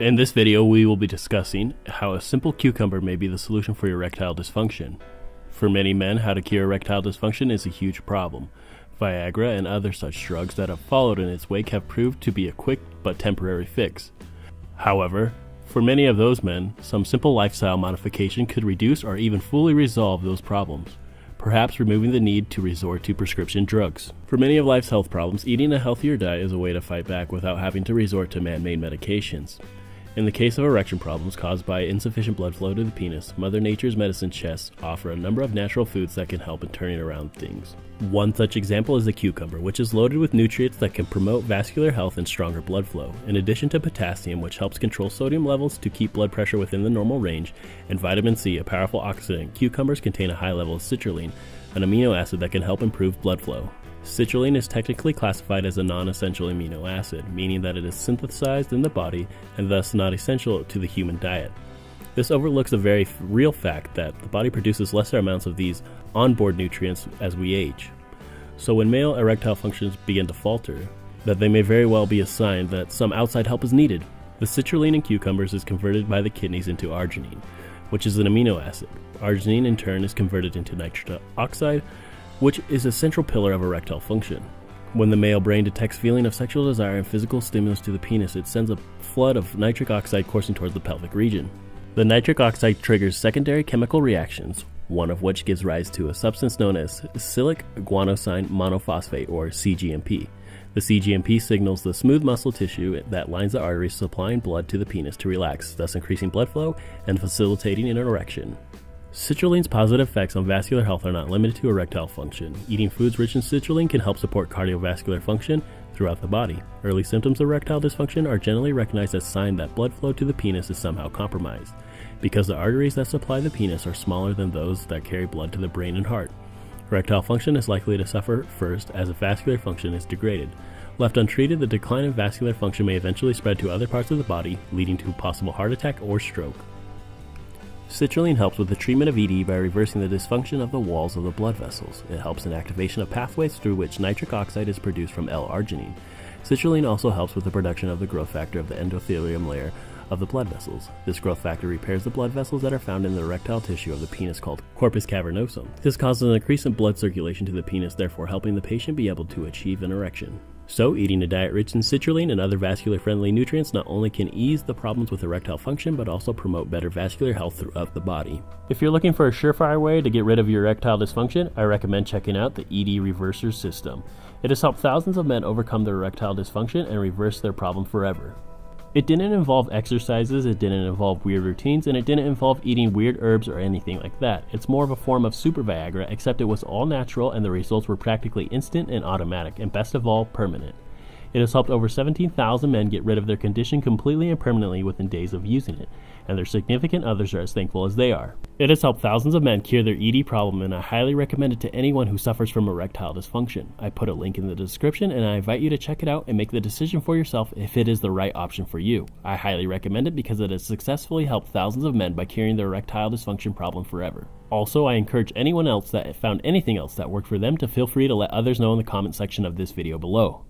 In this video, we will be discussing how a simple cucumber may be the solution for erectile dysfunction. For many men, how to cure erectile dysfunction is a huge problem. Viagra and other such drugs that have followed in its wake have proved to be a quick but temporary fix. However, for many of those men, some simple lifestyle modification could reduce or even fully resolve those problems, perhaps removing the need to resort to prescription drugs. For many of life's health problems, eating a healthier diet is a way to fight back without having to resort to man-made medications. In the case of erection problems caused by insufficient blood flow to the penis, Mother Nature's medicine chests offer a number of natural foods that can help in turning around things. One such example is the cucumber, which is loaded with nutrients that can promote vascular health and stronger blood flow, in addition to potassium, which helps control sodium levels to keep blood pressure within the normal range, and vitamin C, a powerful oxidant. Cucumbers contain a high level of citrulline, an amino acid that can help improve blood flow. Citrulline is technically classified as a non-essential amino acid, meaning that it is synthesized in the body and thus not essential to the human diet. This overlooks a very real fact that the body produces lesser amounts of these onboard nutrients as we age. So when male erectile functions begin to falter, that they may very well be a sign that some outside help is needed. The citrulline in cucumbers is converted by the kidneys into arginine, which is an amino acid. Arginine in turn is converted into nitric oxide, which is a central pillar of erectile function. When the male brain detects feeling of sexual desire and physical stimulus to the penis, it sends a flood of nitric oxide coursing towards the pelvic region. The nitric oxide triggers secondary chemical reactions, one of which gives rise to a substance known as cyclic guanosine monophosphate, or cGMP. The cGMP signals the smooth muscle tissue that lines the arteries supplying blood to the penis to relax, thus increasing blood flow and facilitating an erection. Citrulline's positive effects on vascular health are not limited to erectile function. Eating foods rich in citrulline can help support cardiovascular function throughout the body. Early symptoms of erectile dysfunction are generally recognized as a sign that blood flow to the penis is somehow compromised, because the arteries that supply the penis are smaller than those that carry blood to the brain and heart. Erectile function is likely to suffer first as vascular function is degraded. Left untreated, the decline in vascular function may eventually spread to other parts of the body, leading to a possible heart attack or stroke. Citrulline helps with the treatment of ED by reversing the dysfunction of the walls of the blood vessels. It helps in activation of pathways through which nitric oxide is produced from L-arginine. Citrulline also helps with the production of the growth factor of the endothelium layer of the blood vessels. This growth factor repairs the blood vessels that are found in the erectile tissue of the penis called corpus cavernosum. This causes an increase in blood circulation to the penis, therefore helping the patient be able to achieve an erection. So, eating a diet rich in citrulline and other vascular-friendly nutrients not only can ease the problems with erectile function, but also promote better vascular health throughout the body. If you're looking for a surefire way to get rid of your erectile dysfunction, I recommend checking out the ED Reverser System. It has helped thousands of men overcome their erectile dysfunction and reverse their problem forever. It didn't involve exercises, it didn't involve weird routines, and it didn't involve eating weird herbs or anything like that. It's more of a form of super Viagra, except it was all natural and the results were practically instant and automatic, and best of all, permanent. It has helped over 17,000 men get rid of their condition completely and permanently within days of using it, and their significant others are as thankful as they are. It has helped thousands of men cure their ED problem, and I highly recommend it to anyone who suffers from erectile dysfunction. I put a link in the description, and I invite you to check it out and make the decision for yourself if it is the right option for you. I highly recommend it because it has successfully helped thousands of men by curing their erectile dysfunction problem forever. Also, I encourage anyone else that found anything else that worked for them to feel free to let others know in the comment section of this video below.